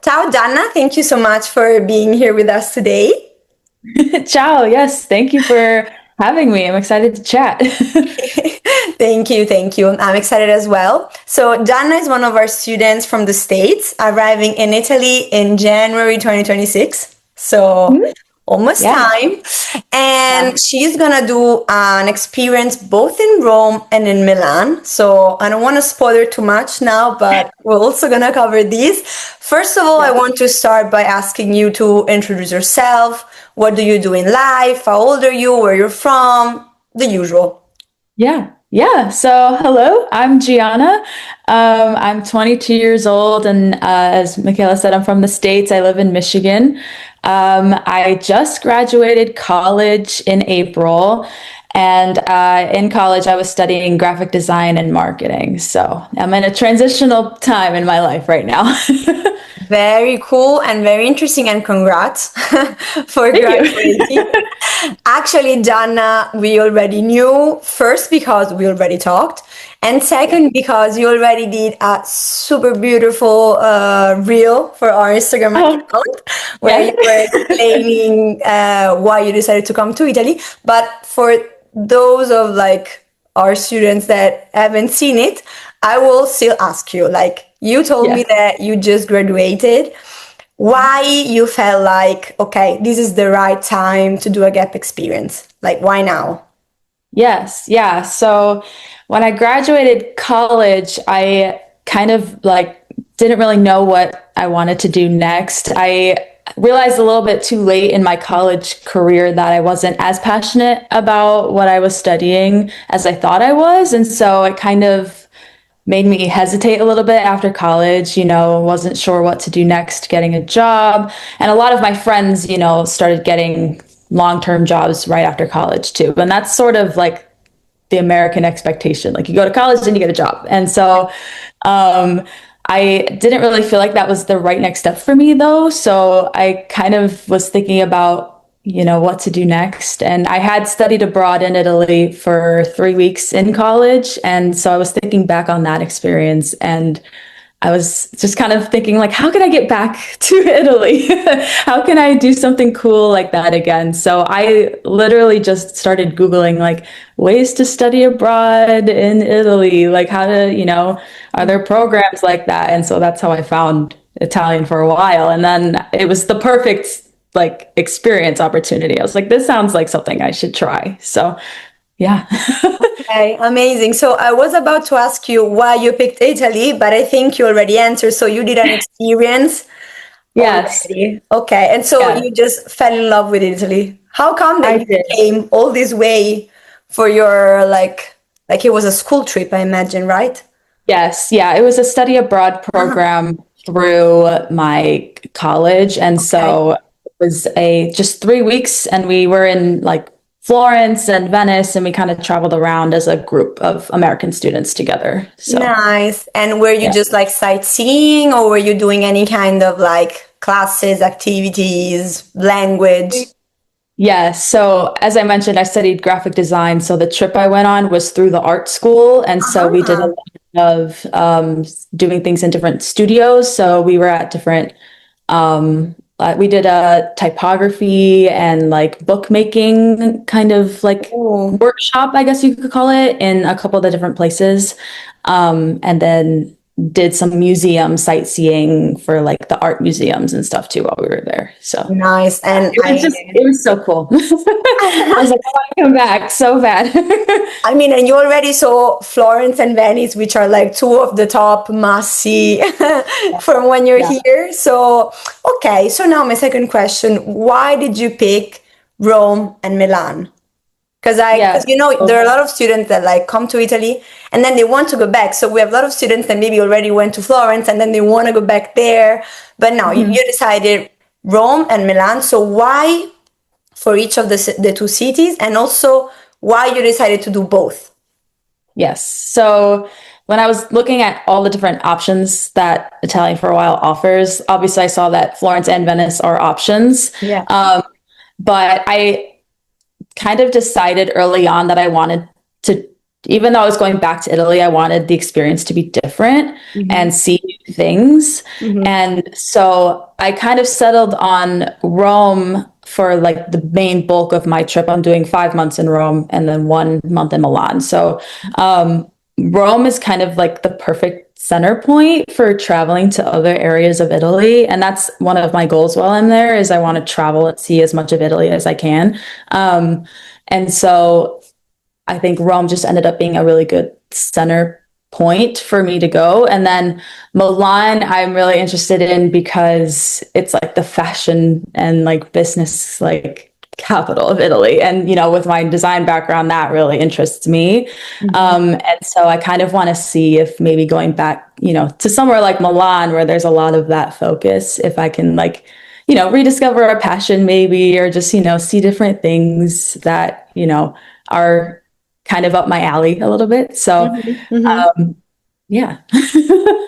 Ciao Gianna, thank you so much for being here with us today. Ciao. Yes, thank you for having me. I'm excited to chat. Thank you, thank you. I'm excited as well. So, Gianna is one of our students from the States, arriving in Italy in January 2026. So, Mhm. almost Yeah. time. Yeah. And she's gonna do an experience both in Rome and in Milan. So, I don't want to spoil too much now, but we're also gonna cover these. First of all, I Yeah. want to start by asking you to introduce yourself. What do you do in life? How old are you? Where you're from? The usual. Yeah. Yeah. So, hello, I'm Gianna. I'm 22 years old, and as Michaela said, I'm from the States. I live in Michigan. I just graduated college in April, and in college, I was studying graphic design and marketing. So, I'm in a transitional time in my life right now. Very cool and very interesting, and congrats for Thank graduating. you. Actually, Jana, we already knew first because we already talked, and Yeah. second because you already did a super beautiful reel for our Instagram Oh, account where yeah. you were explaining why you decided to come to Italy. But for those of like our students that haven't seen it, I will still ask you. Like you told me Yeah. that you just graduated, why you felt like, okay, this is the right time to do a gap experience? Like, why now? Yes, yeah. So when I graduated college, I kind of like didn't really know what I wanted to do next. I realized a little bit too late in my college career that I wasn't as passionate about what I was studying as I thought I was. And so it kind of made me hesitate a little bit after college, wasn't sure what to do next, getting a job. And a lot of my friends, started getting long-term jobs right after college too. And that's sort of like the American expectation. Like you go to college and you get a job. And so um, I didn't really feel like that was the right next step for me though. So I kind of was thinking about, what to do next. And I had studied abroad in Italy for 3 weeks in college. And so I was thinking back on that experience, and I was just kind of thinking like, how can I get back to Italy? How can I do something cool like that again? So I literally just started Googling like ways to study abroad in Italy, like how to, are there programs like that? And so that's how I found Italian for a while. And then it was the perfect like experience opportunity. I was like, this sounds like something I should try. So yeah. Okay, amazing. So I was about to ask you why you picked Italy, but I think you already answered. So you did an experience Yes. already. Okay, and so Yeah, you just fell in love with Italy. How come that I you did. came all this way for your like it was a school trip, I imagine, right? Yes, yeah, it was a study abroad Uh-huh. program through my college, and Okay. so it was a just 3 weeks, and we were in like Florence and Venice, and we kind of traveled around as a group of American students together. So Nice. And were you yeah. just like sightseeing or were you doing any kind of like classes, activities, language? Yeah, so as I mentioned, I studied graphic design. So the trip I went on was through the art school. And so we did a Uh-huh. lot of doing things in different studios. So we were at different, we did a typography and like bookmaking kind of like Oh, workshop, I guess you could call it, in a couple of the different places. And then did some museum sightseeing for like the art museums and stuff too while we were there. So. nice. And It was so cool. I was like, I want to come back so bad. I mean, and you already saw Florence and Venice, which are like two of the top must-see from when you're Yeah. here. So, okay. So now my second question, why did you pick Rome and Milan? Because Yeah. there are a lot of students that like come to Italy and then they want to go back. So we have a lot of students that maybe already went to Florence and then they want to go back there. But now Mhm. you decided Rome and Milan. So why for each of the two cities, and also why you decided to do both? Yes. So when I was looking at all the different options that Italian for a while offers, obviously I saw that Florence and Venice are options. Yeah. Um, but I kind of decided early on that I wanted to, even though I was going back to Italy, I wanted the experience to be different Mhm. and see new things. Mhm. And so I kind of settled on Rome for like the main bulk of my trip. I'm doing 5 months in Rome and then 1 month in Milan. So Rome is kind of like the perfect center point for traveling to other areas of Italy. And that's one of my goals while I'm there is I want to travel and see as much of Italy as I can. And so I think Rome just ended up being a really good center point for me to go. And then Milan, I'm really interested in because it's like the fashion and like business like capital of Italy. And, with my design background, that really interests me. Mhm. And so I kind of want to see if maybe going back, to somewhere like Milan, where there's a lot of that focus, if I can like, rediscover a passion maybe, or just, see different things that, are kind of up my alley a little bit. So, Mhm. Mhm. yeah.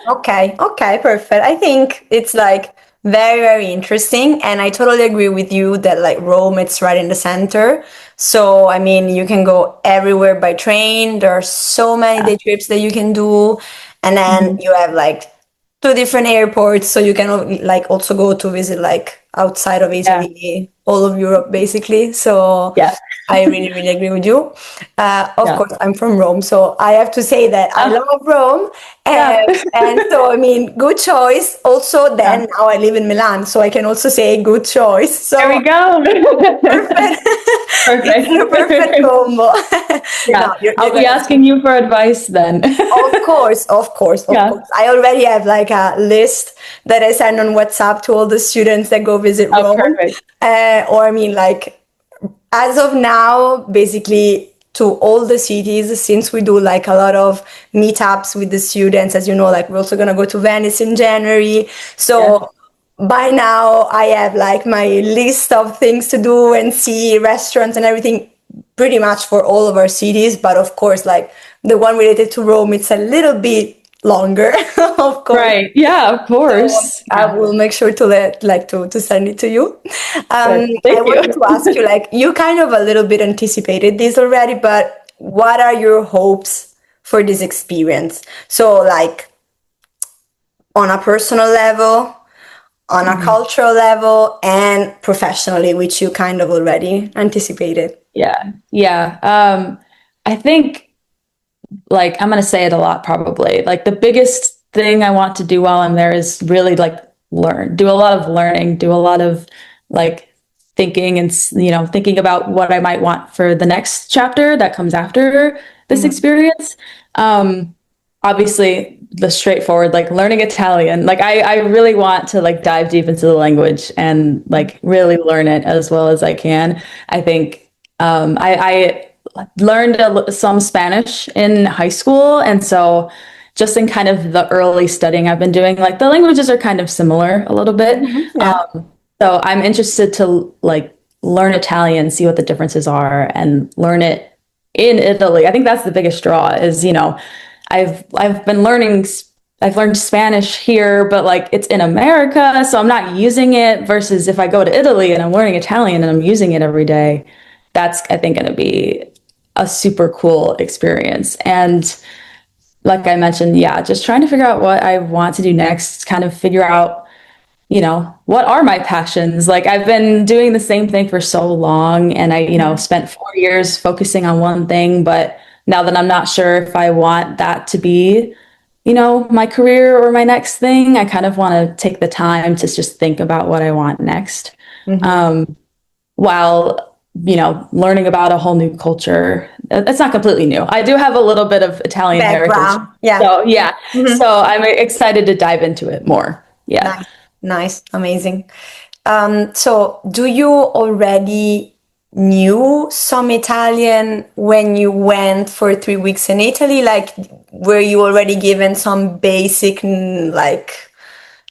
Okay, okay, perfect. I think it's like very, very interesting. And I totally agree with you that like Rome, it's right in the center. So, I mean, you can go everywhere by train. There are so many Yeah. day trips that you can do. And then Mhm. you have like two different airports. So you can like also go to visit like outside of Yeah. Italy, all of Europe, basically. So Yeah. I really, really agree with you. Of Yeah. course, I'm from Rome, so I have to say that I Oh, love Rome. yeah. And so, I mean, good choice. Also, Yeah. then now I live in Milan, so I can also say good choice. There So we go. perfect. It's a perfect Perfect. combo. No, Yeah. you're I'll be gonna. asking you for advice then. Of course, of course, of Yeah. course. I already have like a list that I send on WhatsApp to all the students that go visit Oh, Rome. perfect. Or I mean, like as of now, basically to all the cities, since we do like a lot of meetups with the students, as you know, like we're also gonna go to Venice in January. Yeah. So by now I have like my list of things to do and see restaurants and everything pretty much for all of our cities. But of course, like the one related to Rome, it's a little bit longer, of course. Right. Yeah, of So course. I Yeah. will make sure to to send it to you. Good. I Thank wanted to ask you, you. like, you kind of a little bit anticipated this already, but what are your hopes for this experience? So, like, on a personal level, on a Mhm. cultural level, and professionally, which you kind of already anticipated. Yeah. Yeah. I think like I'm gonna say it a lot probably. Like the biggest thing I want to do while I'm there is really like do a lot of learning, do a lot of like thinking and thinking about what I might want for the next chapter that comes after this Mhm. experience. Um, Obviously the straightforward like learning Italian. Like I really want to like dive deep into the language and like really learn it as well as I can. I think I learned some Spanish in high school. And so just in kind of the early studying I've been doing, like the languages are kind of similar a little bit. Mhm. Yeah. So I'm interested to like learn Italian, see what the differences are, and learn it in Italy. I think that's the biggest draw is, I've been learning I've learned Spanish here, but like it's in America, so I'm not using it versus if I go to Italy and I'm learning Italian and I'm using it every day, that's I think going to be a super cool experience. And like I mentioned, yeah, just trying to figure out what I want to do next, kind of figure out, what are my passions? Like I've been doing the same thing for so long and I, spent 4 years focusing on one thing, but now that I'm not sure if I want that to be, my career or my next thing, I kind of want to take the time to just think about what I want next. Mhm. Um, while learning about a whole new culture. It's not completely new. I do have a little bit of Italian heritage, Background. Yeah. so yeah, Mhm. so I'm excited to dive into it more. Yeah. Nice, nice, amazing. So, do you already knew some Italian when you went for 3 weeks in Italy? Like, were you already given some basic like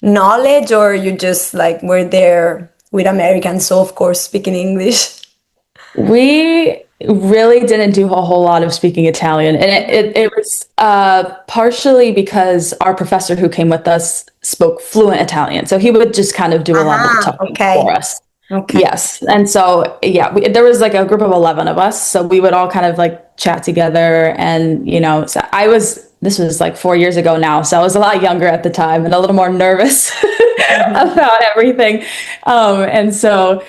knowledge, or you just like were there with Americans, so of course speaking English? We really didn't do a whole lot of speaking Italian, and it was partially because our professor who came with us spoke fluent Italian, so he would just kind of do a lot of the Ah, talking for okay, us. okay. Yes, and so yeah, there was like a group of 11 of us, so we would all kind of like chat together, and so I was this was like 4 years ago now, so I was a lot younger at the time and a little more nervous about everything. And so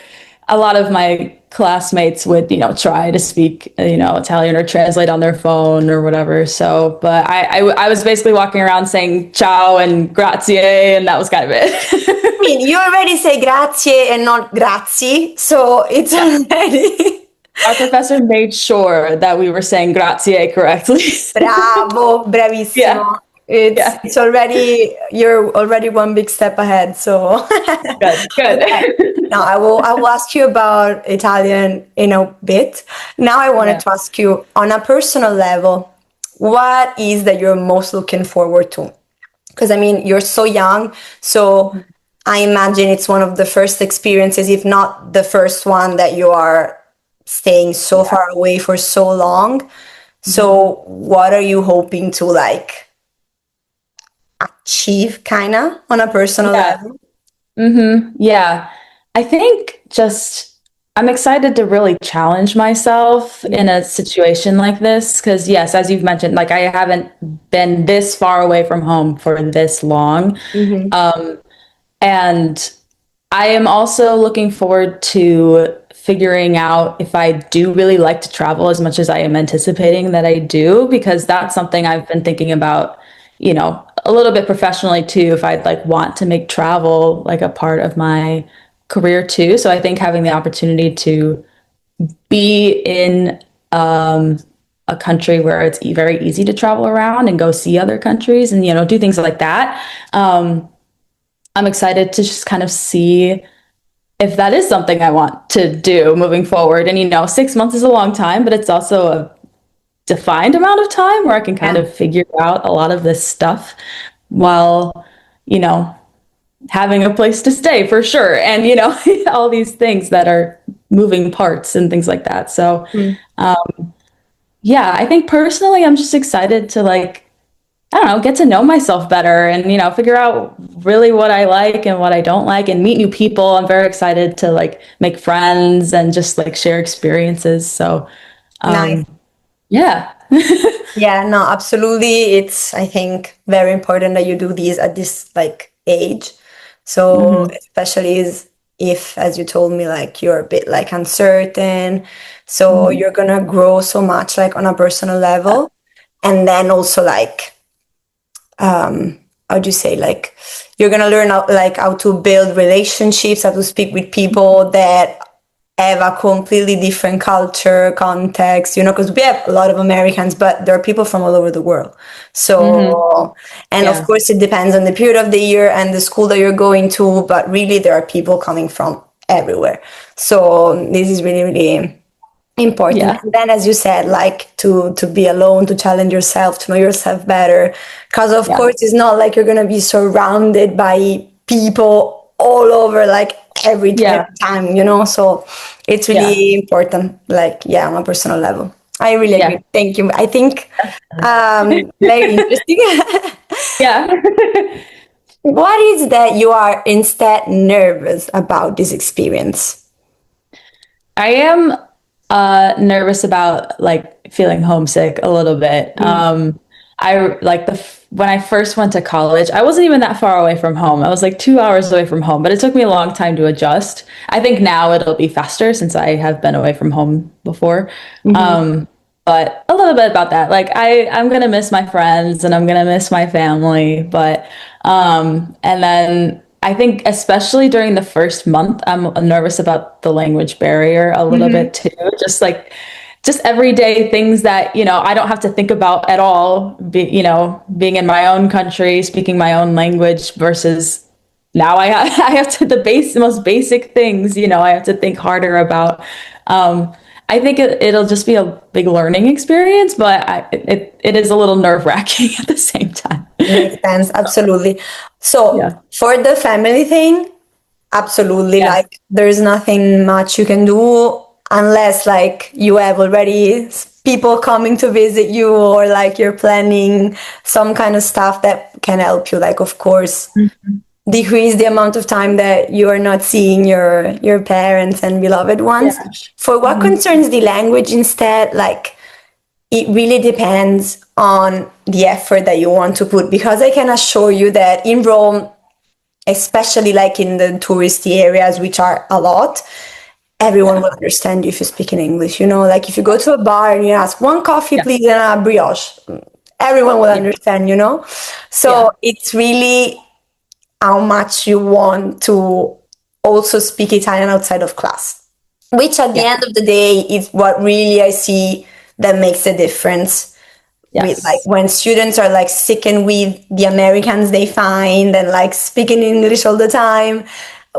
a lot of my classmates would, try to speak, Italian or translate on their phone or whatever. So, but I was basically walking around saying ciao and grazie, and that was kind of it. I mean, you already say grazie and not grazie, so it's already. Our professor made sure that we were saying grazie correctly. Bravo, bravissimo. Yeah. It's already, you're already one big step ahead. So Good. Okay. Now I will ask you about Italian in a bit. Now I wanted to ask you on a personal level, what is that you're most looking forward to? Because I mean, you're so young, so I imagine it's one of the first experiences, if not the first one, that you are staying so far away for so long. So what are you hoping to like achieve kind of on a personal level? Yeah. I think just I'm excited to really challenge myself in a situation like this because yes, as you've mentioned, like I haven't been this far away from home for this long. And I am also looking forward to figuring out if I do really like to travel as much as I am anticipating that I do, because that's something I've been thinking about, a little bit professionally too, if I'd like want to make travel like a part of my career too. So I think having the opportunity to be in a country where it's very easy to travel around and go see other countries and, do things like that. I'm excited to just kind of see if that is something I want to do moving forward. And, 6 months is a long time, but it's also a defined amount of time where I can kind of figure out a lot of this stuff while, having a place to stay for sure. And, all these things that are moving parts and things like that. So, yeah, I think personally, I'm just excited to like, I don't know, get to know myself better and, figure out really what I like and what I don't like and meet new people. I'm very excited to like make friends and just like share experiences. So, Nice. yeah. Yeah, no, absolutely. It's, I think, very important that you do these at this like age. So especially if, as you told me, like you're a bit like uncertain. So you're gonna grow so much like on a personal level. And then also like how do you say, like you're gonna learn like how to build relationships, how to speak with people that have a completely different culture context, because we have a lot of Americans, but there are people from all over the world. So and of course it depends on the period of the year and the school that you're going to, but really there are people coming from everywhere. So this is really, really important. And then, as you said, like to be alone, to challenge yourself, to know yourself better, because of course it's not like you're going to be surrounded by people all over like every time, so it's really important, like on a personal level. I really agree. Thank you. I think very interesting. What is that you are instead nervous about this experience? I am nervous about like feeling homesick a little bit. I like when I first went to college, I wasn't even that far away from home. I was like 2 hours away from home, but it took me a long time to adjust. I think now it'll be faster since I have been away from home before. But a little bit about that. Like I'm gonna miss my friends and I'm gonna miss my family, but and then I think especially during the first month, I'm nervous about the language barrier a little bit too. Just everyday things that, I don't have to think about at all, being in my own country, speaking my own language versus now I have to, the most basic things, I have to think harder about. I think it'll just be a big learning experience, but it is a little nerve-wracking at the same time. Makes sense, absolutely. So for the family thing, absolutely, like there's nothing much you can do unless like you have already people coming to visit you or like you're planning some kind of stuff that can help you, like of course decrease the amount of time that you are not seeing your parents and beloved ones. For what concerns the language instead, like it really depends on the effort that you want to put, because I can assure you that in Rome, especially like in the touristy areas, which are a lot, everyone will understand you if you speak in English. You know, like if you go to a bar and you ask one coffee, Yeah. please, and a brioche, everyone will Yeah. understand, you know? So Yeah. it's really how much you want to also speak Italian outside of class, which at the Yeah. end of the day is what really I see that makes a difference with like Yes. when students are like sticking with the Americans they find and like speaking English all the time,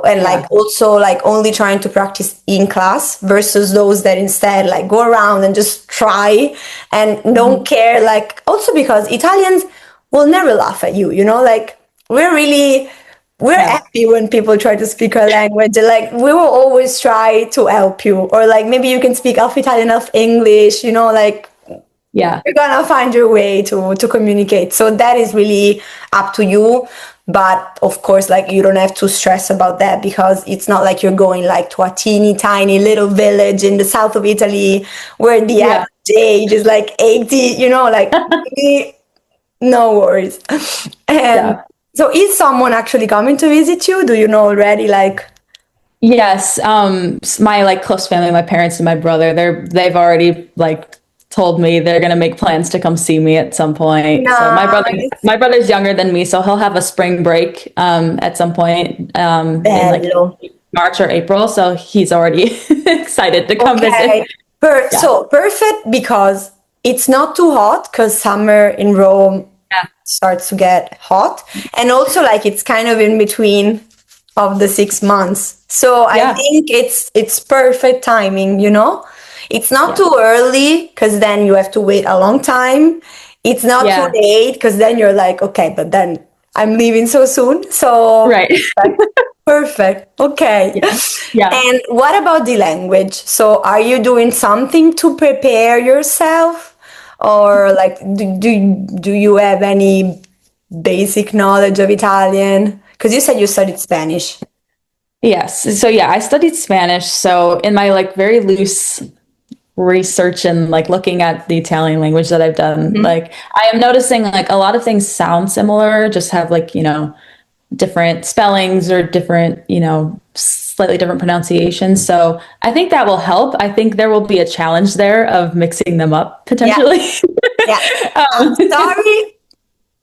and like Yeah. also like only trying to practice in class versus those that instead like go around and just try and don't Mhm. care, like also because Italians will never laugh at you, you know, like we're Yeah. happy when people try to speak our language. Like we will always try to help you, or like maybe you can speak half Italian, half English, you know, like Yeah. you're gonna find your way to communicate. So that is really up to you. But of course, like you don't have to stress about that, because it's not like you're going like to a teeny tiny little village in the south of Italy where the Yeah. average age is like 80, you know, like really, no worries. And Yeah. so is someone actually coming to visit you? Do you know already? Like, Yes. My like close family, my parents and my brother, they've already like told me they're gonna make plans to come see me at some point. So nice, my brother's younger than me, so he'll have a spring break at some point in like bello. March or April. So he's already excited to come visit. Okay. Yeah. So perfect, because it's not too hot, because summer in Rome Yeah. starts to get hot. And also like it's kind of in between of the 6 months. So I Yeah. think it's perfect timing, you know? It's not Yeah. too early, because then you have to wait a long time. It's not too Yeah. late, because then you're like, okay, but then I'm leaving so soon. So Right. perfect. Perfect. Okay. Yeah. Yeah. And what about the language? So are you doing something to prepare yourself? Or like do you have any basic knowledge of Italian? Because you said you studied Spanish. Yes. So yeah, I studied Spanish. So in my like very loose research and like looking at the Italian language that I've done, Mhm. like I am noticing like a lot of things sound similar, just have like, different spellings or different, slightly different pronunciations. So I think that will help. I think there will be a challenge there of mixing them up Yeah, potentially. yeah. I'm um, sorry,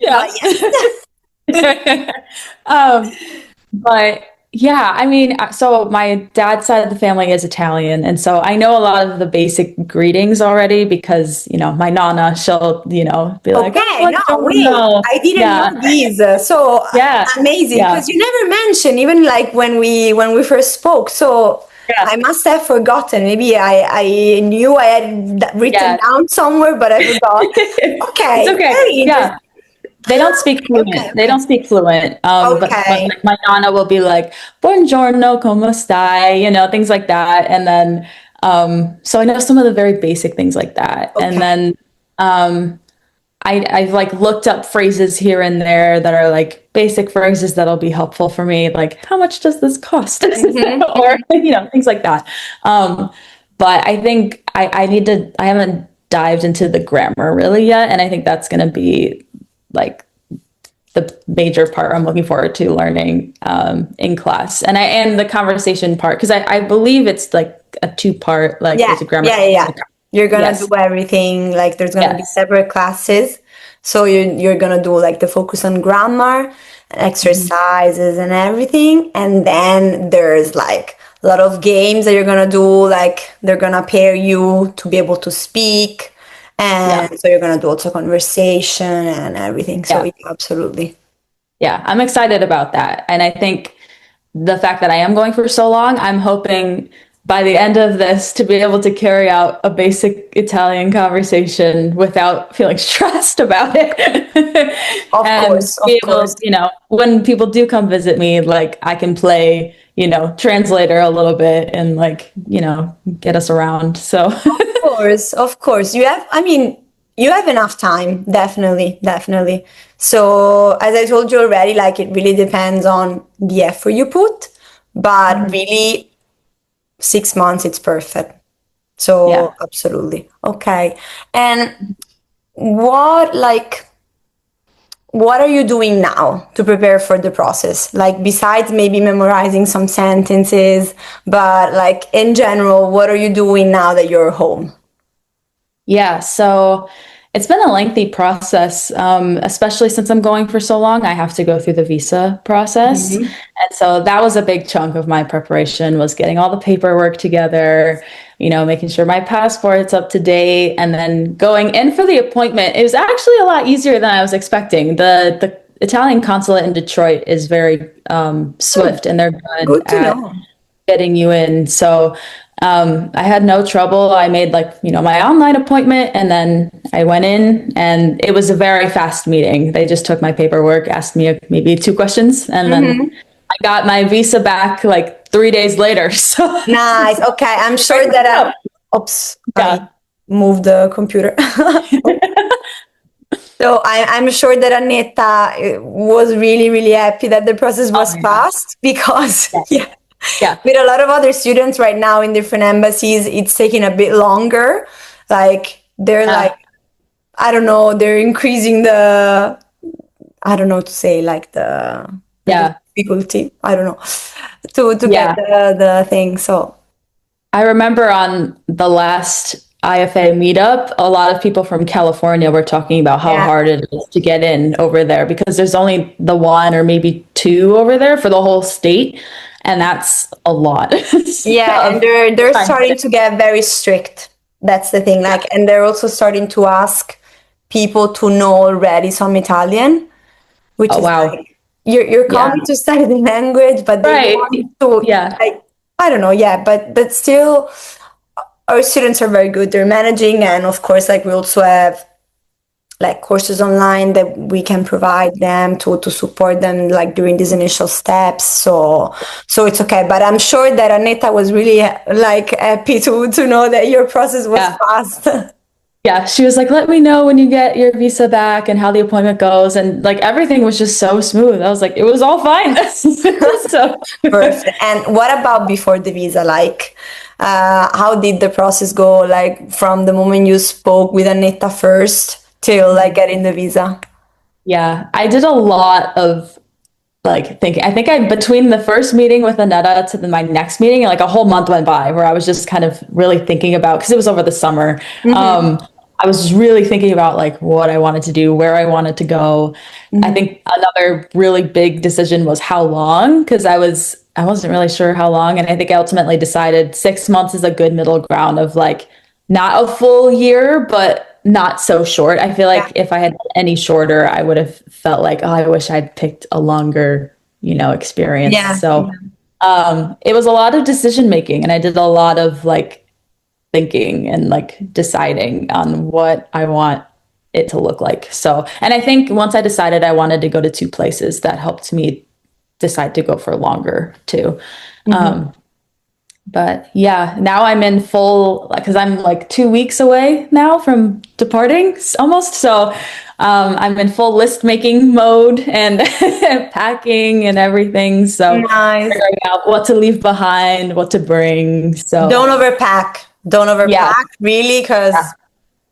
but yeah. yes. um, But yeah, I mean, so my dad's side of the family is Italian. And so I know a lot of the basic greetings already because, my nana, she'll, be like, oh, Okay, no, what's going wait, on? I didn't Yeah. know these. So Yeah. amazing, Yeah. because you never mentioned even like when we first spoke. So Yeah. I must have forgotten. Maybe I knew I had written Yeah. down somewhere, but I forgot. It's Okay, okay. very Yeah. interesting. They don't speak Okay, fluent. They okay, don't speak fluent. But okay, like my nana will be like, "Buongiorno, come stai?" Things like that. And then, so I know some of the very basic things like that. And okay. then, I've like looked up phrases here and there that are like basic phrases that'll be helpful for me, like how much does this cost, Hmm. or things like that. Um, but I think I need to. I haven't dived into the grammar really yet, and I think that's going to be like the major part I'm looking forward to learning in class, and the conversation part because I believe it's like a two-part. Like Yeah, there's a grammar. yeah, yeah, yeah. You're gonna do Yes. everything. Like there's gonna be Yes. separate classes. So you're gonna do like the focus on grammar, Mhm. exercises and everything. And then there's like a lot of games that you're gonna do. Like they're gonna pair you to be able to speak. Yeah. And so you're gonna do also conversation and everything. So Yeah. yeah, absolutely. Yeah, I'm excited about that. And I think the fact that I am going for so long, I'm hoping by the end of this to be able to carry out a basic Italian conversation without feeling stressed about it. Of And course, be of able, course. when people do come visit me, like I can play, translator a little bit and like, get us around. So Course, of course. I mean, you have enough time, definitely, definitely. So, as I told you already, like it really depends on the effort you put, but Mhm. really 6 months, it's perfect. So Yeah. absolutely. Okay. And what like what are you doing now to prepare for the process? Like besides maybe memorizing some sentences, but like in general, what are you doing now that you're home? Yeah, so it's been a lengthy process, especially since I'm going for so long. I have to go through the visa process, Mhm. and so that was a big chunk of my preparation was getting all the paperwork together, making sure my passport's up to date, and then going in for the appointment. It was actually a lot easier than I was expecting. The Italian consulate in Detroit is very Hmm, swift, and they're good good to at know. getting you in. So I had no trouble. I made my online appointment and then I went in and it was a very fast meeting. They just took my paperwork, asked me maybe two questions, and then Mhm. I got my visa back like 3 days later. So, Nice. Okay. I'm right sure that now. oops, I Yeah. moved the computer. So I'm sure that Aneta was really, really happy that the process Oh was my gosh. fast because, Yeah. yeah, Yeah. with a lot of other students right now in different embassies, it's taking a bit longer. Like they're like, Yeah. I don't know, they're increasing I don't know to say like the Yeah. difficulty. I don't know to get Yeah. the thing. So I remember on the last IFA meetup, a lot of people from California were talking about how yeah. hard it is to get in over there because there's only the one or maybe two over there for the whole state. And that's a lot Yeah, and of they're time. starting to get very strict. That's the thing. Yeah. Like, and they're also starting to ask people to know already some Italian, which Oh, is wow. like you're Yeah. coming to study the language, but they Right. want to Yeah. like I don't know, yeah, but still our students are very good. They're managing, and of course, like we also have like courses online that we can provide them to support them like during these initial steps, so it's okay, but I'm sure that Aneta was really like happy to know that your process was Yeah. fast. Yeah. She was like, let me know when you get your visa back and how the appointment goes. And like everything was just so smooth. I was like, it was all fine. So Perfect. And what about before the visa, like how did the process go, like from the moment you spoke with Aneta first till like getting the visa? yeah, I did a lot of like thinking. I think I between the first meeting with Anetta to my next meeting, like a whole month went by where I was just kind of really thinking about because it was over the summer. Hmm. I was just really thinking about like what I wanted to do, where I wanted to go. I Hmm. think another really big decision was how long because I wasn't really sure how long, and I think I ultimately decided 6 months is a good middle ground of like not a full year, but not so short. I feel Yeah. like if I had any shorter, I would have felt like, oh, I wish I'd picked a longer, experience. Yeah. So it was a lot of decision making, and I did a lot of like thinking and like deciding on what I want it to look like. So, and I think once I decided I wanted to go to two places, that helped me decide to go for longer too. Hmm. But yeah, now I'm in full, because I'm like 2 weeks away now from departing almost. So I'm in full list making mode and packing and everything. So Nice. figuring out what to leave behind, what to bring. So Don't overpack. Don't yeah, overpack, really, yeah, because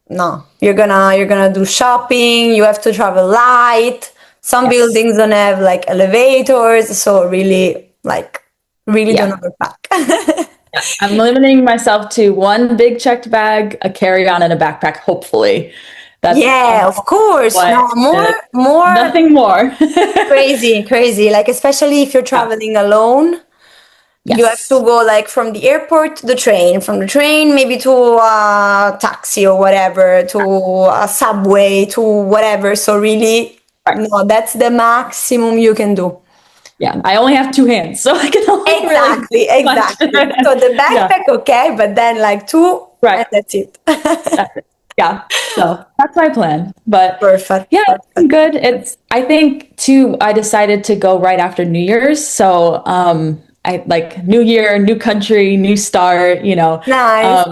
no, you're gonna do shopping. You have to travel light. Some yes, buildings don't have like elevators, so really don't yeah. overpack. I'm limiting myself to one big checked bag, a carry-on, and a backpack, hopefully. That's Yeah, of course. No, what, more nothing more. crazy, crazy. Like especially if you're Yeah. traveling alone. You have to Yes. go like from the airport to the train, from the train maybe to a taxi or whatever, to a subway, to whatever. So really, Right. no, that's the maximum you can do. Yeah. I only have two hands, so I can only really Exactly, do much. exactly. So the Yeah. backpack, okay, but then like two, Right. and that's it. That's it. Yeah. So that's my plan. But Perfect, yeah, it's been perfect. good. I think too, I decided to go right after New Year's. So I like New Year, new country, new start, Nice,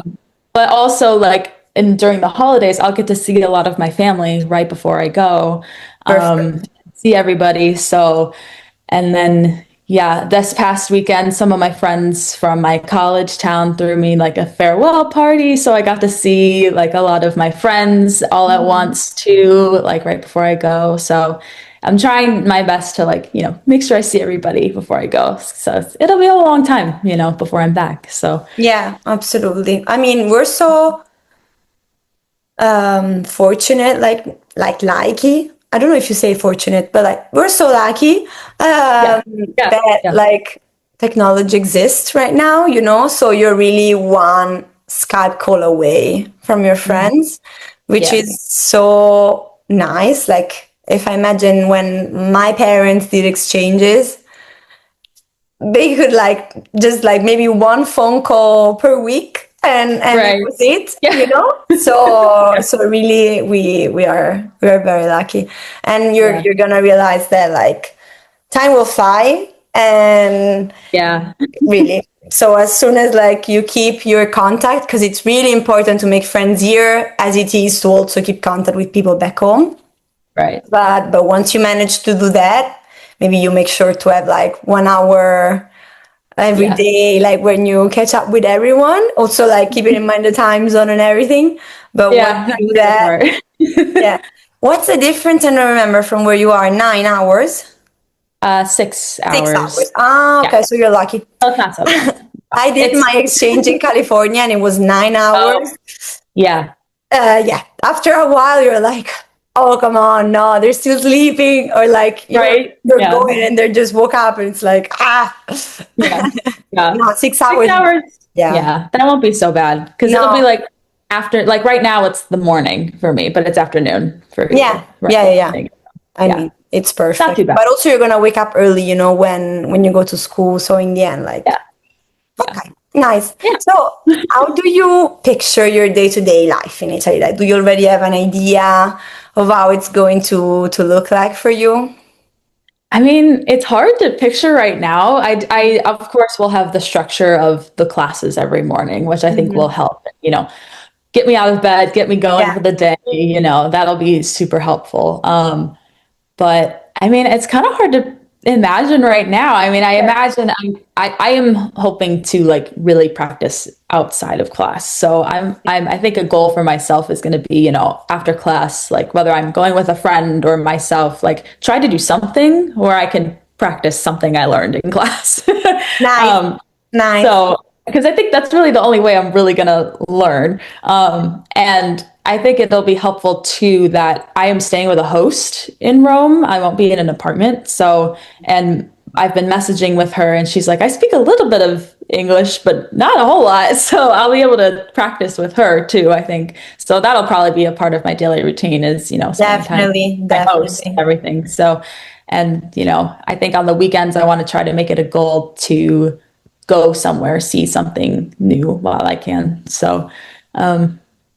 but also like and during the holidays, I'll get to see a lot of my family right before I go, perfect. see everybody. So, and then yeah, this past weekend, some of my friends from my college town threw me like a farewell party. So I got to see like a lot of my friends all at once too, like right before I go. So I'm trying my best to like, make sure I see everybody before I go. So it'll be a long time, before I'm back. So Yeah, absolutely. I mean, we're so fortunate, like lucky. I don't know if you say fortunate, but like we're so lucky yeah, yeah, that yeah. like technology exists right now, so you're really one Skype call away from your Mhm. friends, which Yeah, is so nice. Like if I imagine when my parents did exchanges, they could like just like maybe one phone call per week and that right. was it, Yeah, so really we are very lucky, and you're yeah, you're gonna realize that like time will fly, and yeah, really, so as soon as like you keep your contact, because it's really important to make friends here as it is to also keep contact with people back home. right. But once you manage to do that, maybe you make sure to have like 1 hour every Yeah, day, like when you catch up with everyone. Also, like keeping in mind the time zone and everything. But once yeah, you that's do the hard that, part. yeah. What's the difference? I don't remember from where you are. 9 hours, 6 6 hours. hours. Ah, Yeah, okay. So you're lucky. so it's not so bad. I did It's my exchange in California, and it was 9 hours. oh yeah, Yeah. After a while, you're like, oh, come on, no, they're still sleeping, or like you're right. you're Yeah, going and they just woke up, and it's like yeah, yeah. no, six 6 hours. hours. Yeah. Yeah, that won't be so bad because it'll be No. like after, like right now it's the morning for me, but it's afternoon for Yeah. you, right? Yeah. Yeah. Yeah. I Yeah, mean, it's it's not perfect. too bad. But also, you're gonna wake up early, when you go to school. So in the end, like, Yeah, yeah, okay, nice. yeah. So, how do you picture your day-to-day life in Italy? Like, do you already have an idea of how it's going to look like for you? I mean, it's hard to picture right now. I of course will have the structure of the classes every morning, which I think will Mhm. help, get me out of bed, get me going Yeah. for the day, that'll be super helpful. But I mean, it's kind of hard to imagine right now. I mean, I Yeah. imagine I am hoping to like really practice outside of class. So I think a goal for myself is going to be, after class, like whether I'm going with a friend or myself, like try to do something where I can practice something I learned in class. Nice. um, Nice. so, because I think that's really the only way I'm really going to learn. And I think it'll be helpful too that I am staying with a host in Rome. I won't be in an apartment. So, and I've been messaging with her and she's like, I speak a little bit of English, but not a whole lot. So I'll be able to practice with her too, I think. So that'll probably be a part of my daily routine is, spending time with Definitely. my host and Definitely. everything. So, and, I think on the weekends, I want to try to make it a goal to go somewhere, see something new while I can. So,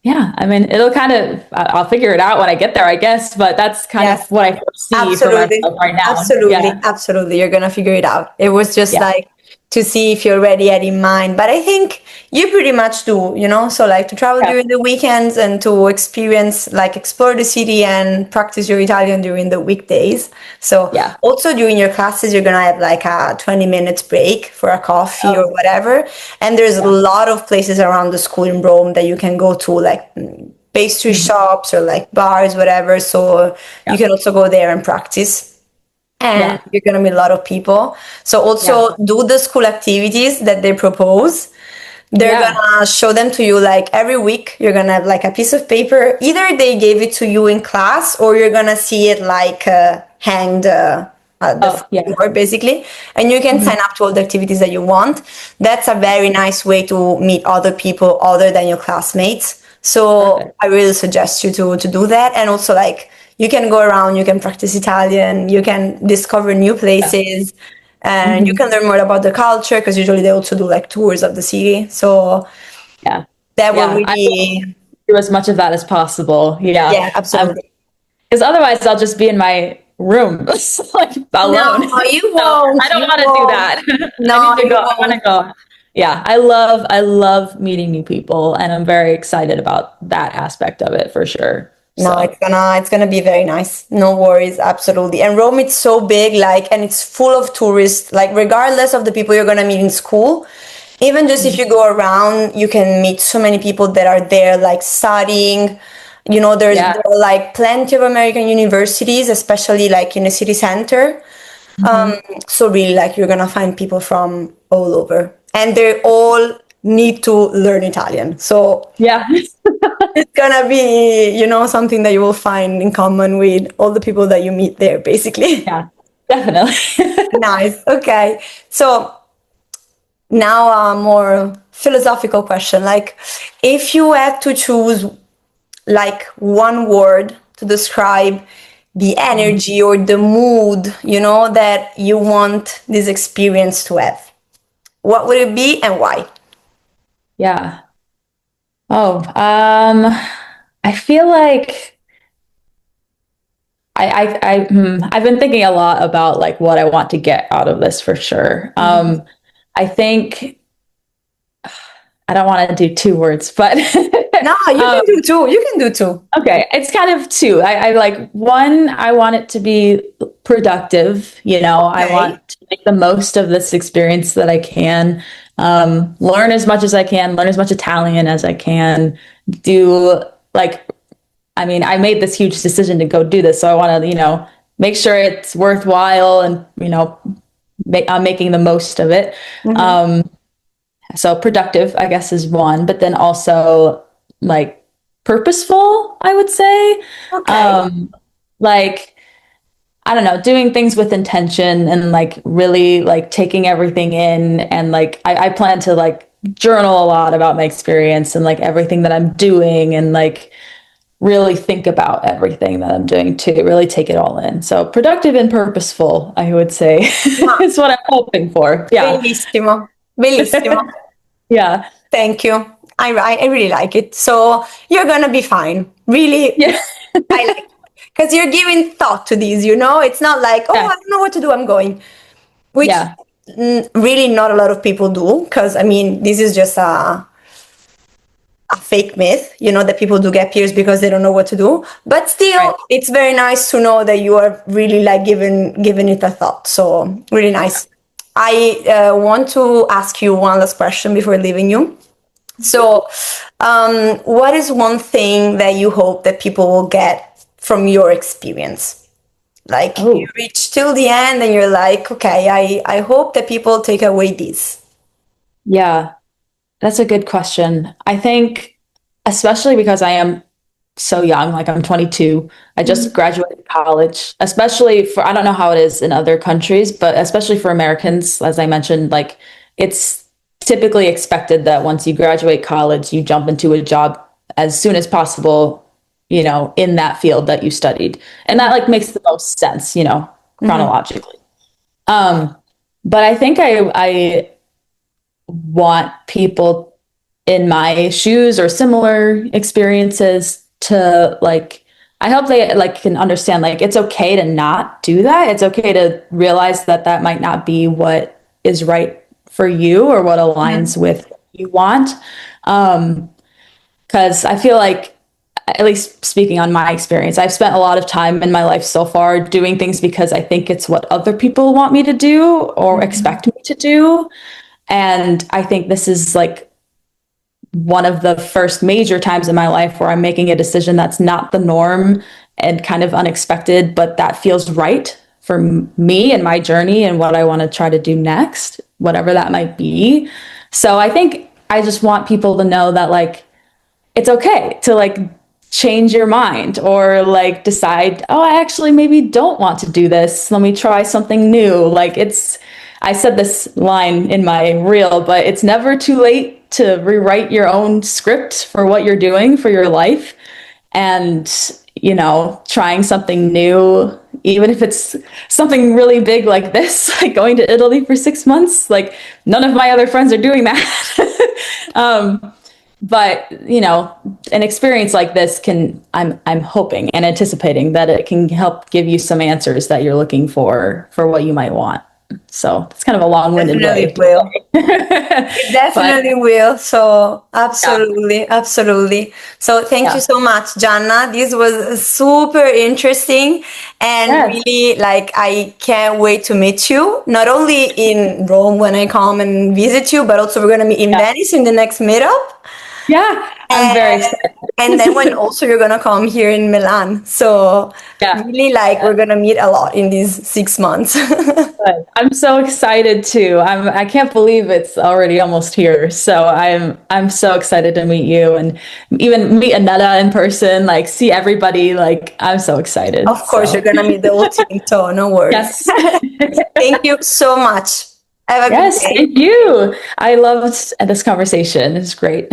yeah, I mean, it'll kind of, I'll figure it out when I get there, I guess, but that's kind of Yes. what I foresee for Absolutely. myself right now. Absolutely. Yeah. Absolutely. You're gonna figure it out. It was just Yeah. like to see if you already had in mind. But I think you pretty much do, so like to travel Yeah. during the weekends and to experience, like explore the city and practice your Italian during the weekdays. So Yeah. also during your classes, you're gonna have like a 20 minutes break for a coffee or Oh, whatever. And there's a yeah. lot of places around the school in Rome that you can go to, like pastry Mhm. shops or like bars, whatever. So you Yeah. can also go there and practice. And Yeah. you're gonna meet a lot of people. So Yeah. also do the school activities that they propose. They're Yeah. gonna show them to you like every week. You're gonna have like a piece of paper. Either they gave it to you in class, or you're gonna see it like hanged at the Oh, front yeah. door, basically. And you can Mhm. sign up to all the activities that you want. That's a very nice way to meet other people other than your classmates. So Perfect. I really suggest you to do that. And also like you can go around, you can practice Italian, you can discover new Yeah. places, and you Mhm. can learn more about the culture because usually they also do like tours of the city. So Yeah. that will Yeah. I will really, do as much of that as possible. Yeah. yeah, absolutely. Because otherwise I'll just be in my room like No, alone. you So won't. I don't You want to do won't. that. I No, need to you go. I want won't. to go. Yeah, I love meeting new people and I'm very excited about that aspect of it for sure. No, So it's gonna be very nice. No worries, absolutely. And Rome, it's so big, like, and it's full of tourists. Like, regardless of the people you're gonna meet in school, even just if you go around, you can meet so many people that are there, like studying. yeah. There are like plenty of American universities, especially like in the city center. Mhm. So really, like, you're gonna find people from all over, and they all need to learn Italian. So Yeah. it's gonna be, something that you will find in common with all the people that you meet there, basically. Yeah, definitely. Nice. Okay. So now a more philosophical question. Like, if you had to choose like one word to describe the Mm. energy or the mood, that you want this experience to have, what would it be and why? Yeah. Oh, I feel like I've been thinking a lot about like what I want to get out of this for sure. Mhm. I think I don't want to do two words, but No, you um, can do two. You can do two. okay, it's kind of two. I like one, I want it to be productive. I Okay. want to make the most of this experience that I can, learn as much as I can, learn as much Italian as I can, do like, I mean, I made this huge decision to go do this. So I want to, make sure it's worthwhile and, I'm making the most of it. Hmm. Um, so productive, I guess, is one, but then also like purposeful, I would say. Okay. Um, like, I don't know, doing things with intention and like really like taking everything in. And like, I plan to like journal a lot about my experience and like everything that I'm doing and like really think about everything that I'm doing too, really take it all in. So productive and purposeful, I would say, Ma, is what I'm hoping for. Yeah. bellissimo. Bellissimo. Yeah. Thank you. I really like it. So you're gonna be fine. Really, Yeah. I like it. Because you're giving thought to these, It's not like, oh, Yeah. I don't know what to do, I'm going. Which Yeah. really not a lot of people do. Because, I mean, this is just a fake myth, that people do gap years because they don't know what to do. But still, Right. it's very nice to know that you are really like giving it a thought. So really nice. I want to ask you one last question before leaving you. So, what is one thing that you hope that people will get from your experience? Like, you Oh, reach till the end and you're like, okay, I hope that people take away this. yeah. That's a good question. I think, especially because I am so young, like I'm 22, I just Mhm. graduated college, especially for, I don't know how it is in other countries, but especially for Americans, as I mentioned, like it's typically expected that once you graduate college, you jump into a job as soon as possible, in that field that you studied. And that like makes the most sense, Mhm. chronologically. Um, but I think I want people in my shoes or similar experiences to like, I hope they like can understand like it's okay to not do that. It's okay to realize that that might not be what is right for you or what aligns Mhm. with what you want. Because I feel like, at least speaking on my experience, I've spent a lot of time in my life so far doing things because I think it's what other people want me to do or Mhm. expect me to do. And I think this is like one of the first major times in my life where I'm making a decision that's not the norm and kind of unexpected, but that feels right for me and my journey and what I want to try to do next, whatever that might be. So I think I just want people to know that like it's okay to like change your mind or like decide, oh, I actually maybe don't want to do this. Let me try something new. Like I said this line in my reel, but it's never too late to rewrite your own script for what you're doing for your life. And, trying something new, even if it's something really big like this, like going to Italy for 6 months, like none of my other friends are doing that. But an experience like this can I'm hoping and anticipating that it can help give you some answers that you're looking for what you might want. So it's kind of a long-winded Definitely way. will. It But definitely will. So yeah, absolutely, absolutely. So thank you yeah, so much, Gianna. This was super interesting and yes, really like I can't wait to meet you. Not only in Rome when I come and visit you, but also we're gonna meet in yeah, Venice in the next meetup. yeah. I'm very And and then when excited. also you're gonna come here in Milan. So Yeah. really like Yeah. we're gonna meet a lot in these 6 months. But I'm so excited too. I can't believe it's already almost here. So I'm so excited to meet you and even meet Aneta in person, like see everybody. Like I'm so excited. Of course, you're So gonna meet the whole team, so no worries. yes. Thank you so much. Have a good Yes, day. thank you. I loved this conversation. It's great.